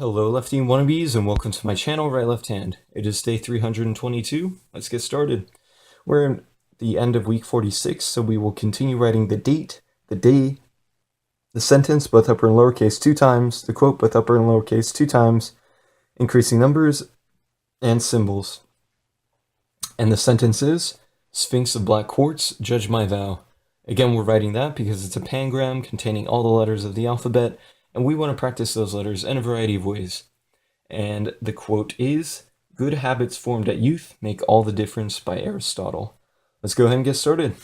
Hello, Lefty and Wannabes, and welcome to my channel, Right Left Hand. It is day 322. Let's get started. We're in the end of week 46, so we will continue writing the date, the day, the sentence, both upper and lowercase 2 times, the quote, both upper and lowercase 2 times, increasing numbers, and symbols. And the sentence is, Sphinx of Black Quartz, judge my vow. Again, we're writing that because it's a pangram containing all the letters of the alphabet, and we want to practice those letters in a variety of ways. And the quote is, good habits formed at youth make all the difference, by Aristotle. Let's go ahead and get started.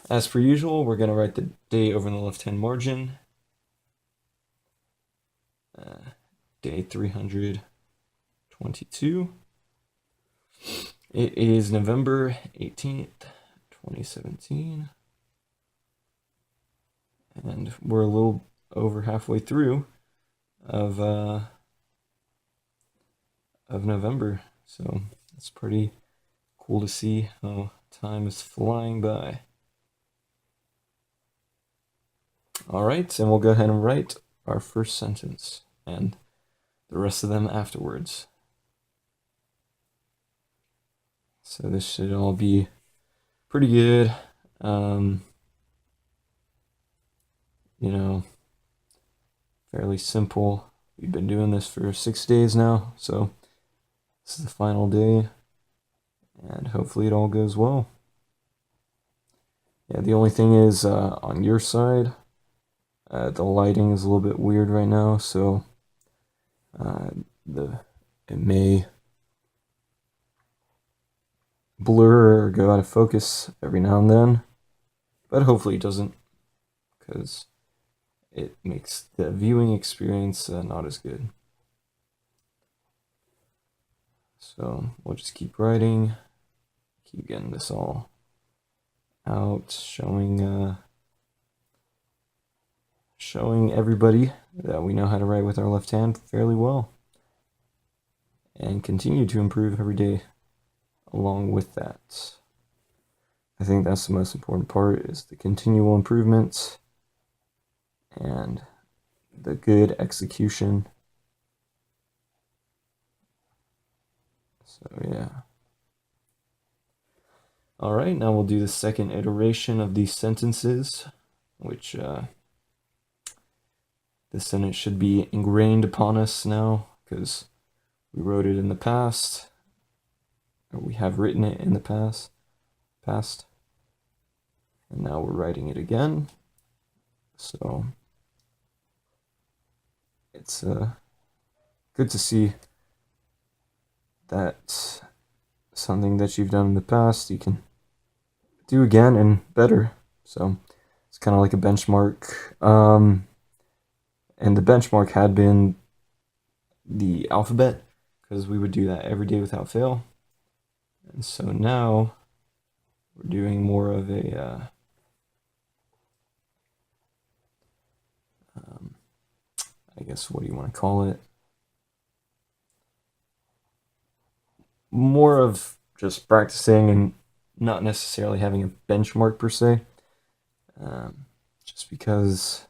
As per usual, we're going to write the day over in the left-hand margin. Day 322. It is November 18th, 2017. And we're a little over halfway through of November, so it's pretty cool to see how time is flying by. All right, and we'll go ahead and write our first sentence and the rest of them afterwards. So this should all be pretty good. You know, fairly simple. We've been doing this for 6 days now, so this is the final day, and hopefully it all goes well. Yeah, the only thing is, on your side, the lighting is a little bit weird right now, so it may blur or go out of focus every now and then, but hopefully it doesn't, because it makes the viewing experience not as good. So we'll just keep writing, keep getting this all out, showing everybody that we know how to write with our left hand fairly well, and continue to improve every day along with that. I think that's the most important part, is the continual improvements and the good execution. So yeah. All right, now we'll do the second iteration of these sentences, which this sentence should be ingrained upon us now, because we wrote it in the past, or we have written it in the past, and now we're writing it again. So it's good to see that something that you've done in the past you can do again and better. So it's kind of like a benchmark, and the benchmark had been the alphabet, because we would do that every day without fail. And so now we're doing more of a I guess, what do you want to call it? More of just practicing and not necessarily having a benchmark per se, just because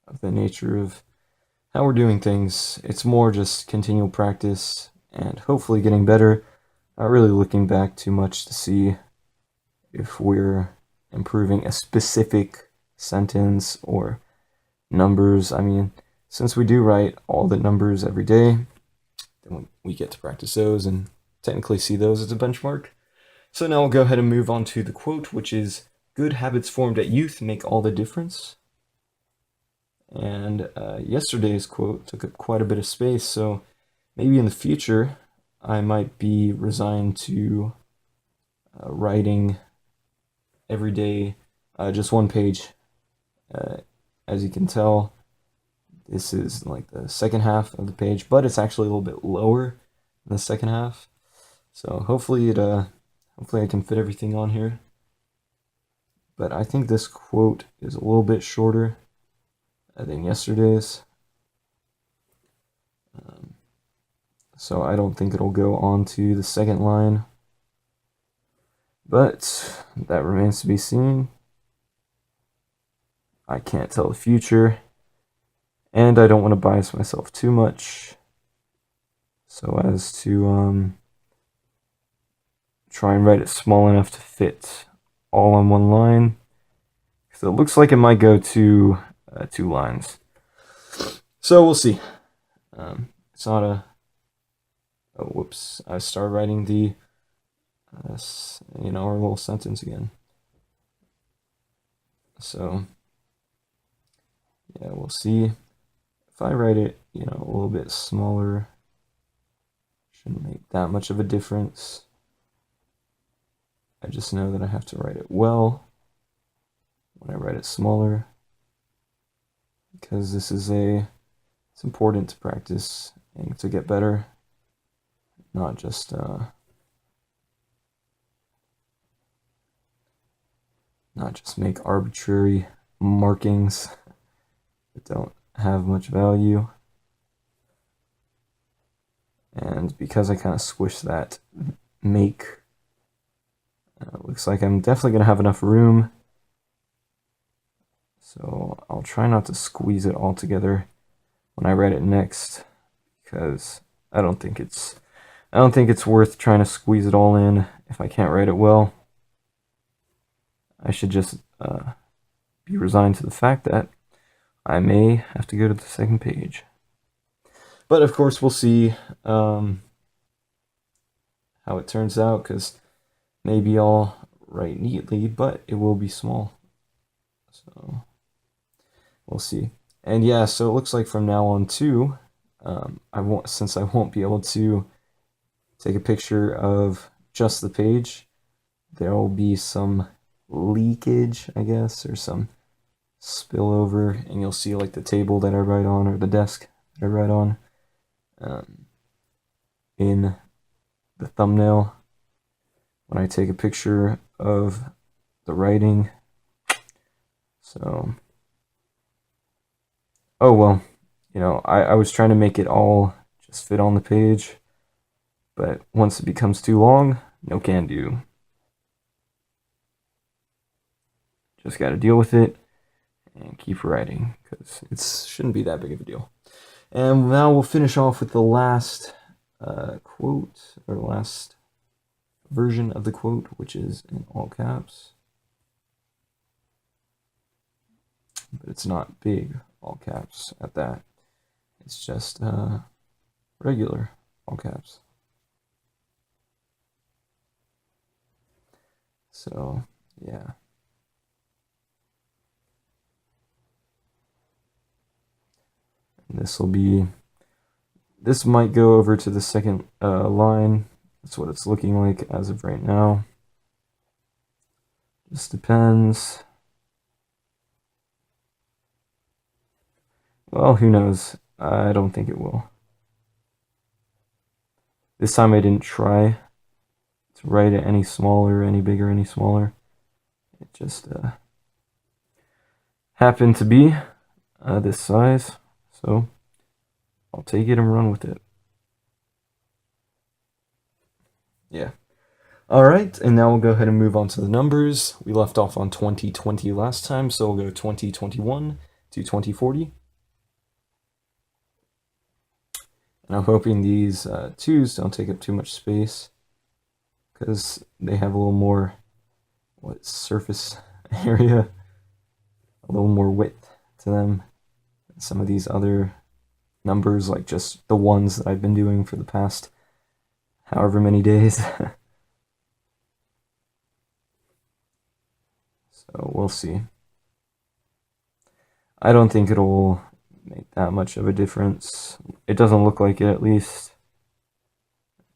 of the nature of how we're doing things. It's more just continual practice and hopefully getting better, not really looking back too much to see if we're improving a specific sentence or numbers. I mean, since we do write all the numbers every day, then we get to practice those and technically see those as a benchmark. So now we'll go ahead and move on to the quote, which is, good habits formed at youth make all the difference. And yesterday's quote took up quite a bit of space, so maybe in the future I might be resigned to writing every day just one page. As you can tell, this is like the second half of the page, but it's actually a little bit lower in the second half. So hopefully I can fit everything on here. But I think this quote is a little bit shorter than yesterday's. So I don't think it'll go on to the second line. But that remains to be seen. I can't tell the future. And I don't want to bias myself too much, so as to try and write it small enough to fit all on one line. So it looks like it might go to 2 lines. So we'll see. It's not a... Oh, whoops. I started writing the, our little sentence again. So, yeah, we'll see. If I write it, a little bit smaller, shouldn't make that much of a difference. I just know that I have to write it well when I write it smaller, because this is it's important to practice and to get better, not just make arbitrary markings that don't have much value. And because I kind of squish that make, looks like I'm definitely going to have enough room. So I'll try not to squeeze it all together when I write it next, because I don't think it's worth trying to squeeze it all in if I can't write it well. I should just be resigned to the fact that I may have to go to the second page. But of course, we'll see how it turns out, because maybe I'll write neatly, but it will be small. So we'll see. And yeah, so it looks like from now on too, since I won't be able to take a picture of just the page, there will be some leakage, I guess, or some spillover, and you'll see like the table that I write on, or the desk that I write on, in the thumbnail when I take a picture of the writing. So, oh well, I was trying to make it all just fit on the page, but once it becomes too long, no can do. Just got to deal with it and keep writing, because it shouldn't be that big of a deal. And now we'll finish off with the last quote, or last version of the quote, which is in all caps. But it's not big all caps at that. It's just regular all caps. So, yeah. And this might go over to the second line. That's what it's looking like as of right now. Just depends. Well, who knows? I don't think it will. This time I didn't try to write it any smaller, any bigger, any smaller. It just happened to be this size, so I'll take it and run with it. Yeah. Alright, and now we'll go ahead and move on to the numbers. We left off on 2020 last time, so we'll go 2021 to 2040. And I'm hoping these 2's don't take up too much space, because they have a little more surface area, a little more width to them than some of these other numbers, like just the ones that I've been doing for the past however many days. So we'll see. I don't think it'll make that much of a difference. It doesn't look like it, at least.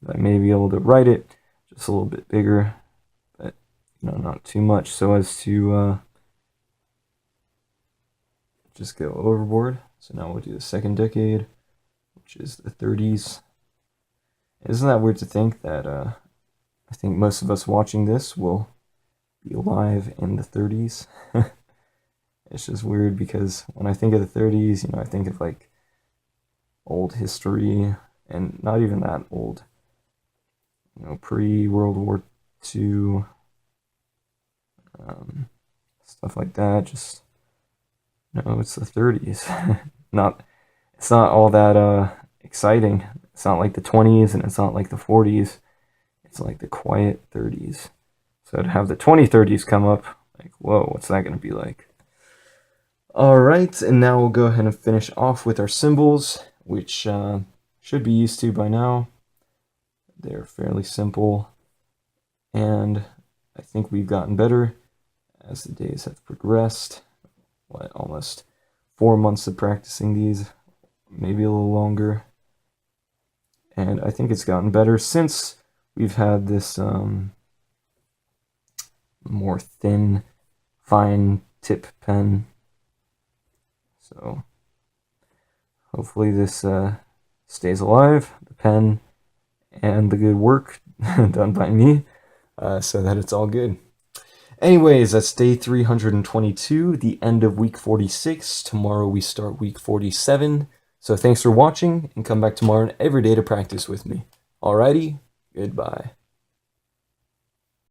I may be able to write it just a little bit bigger, but not too much, so as to just go overboard. So now we'll do the second decade, which is the 30s. Isn't that weird to think that I think most of us watching this will be alive in the 30s? It's just weird, because when I think of the 30s, I think of like old history, and not even that old. Pre-World War II, stuff like that. Just, it's the 30s. Not it's not all that exciting. It's not like the 20s and it's not like the 40s. It's like the quiet 30s. So to have the 2030s come up, like, whoa, what's that going to be like? All right, and now we'll go ahead and finish off with our symbols, which should be used to by now. They're fairly simple, and I think we've gotten better as the days have progressed. Almost 4 months of practicing these, maybe a little longer. And I think it's gotten better since we've had this more thin, fine tip pen. So hopefully this stays alive, the pen and the good work done by me, so that it's all good. Anyways, that's day 322, the end of week 46. Tomorrow we start week 47. So thanks for watching, and come back tomorrow and every day to practice with me. Alrighty, goodbye.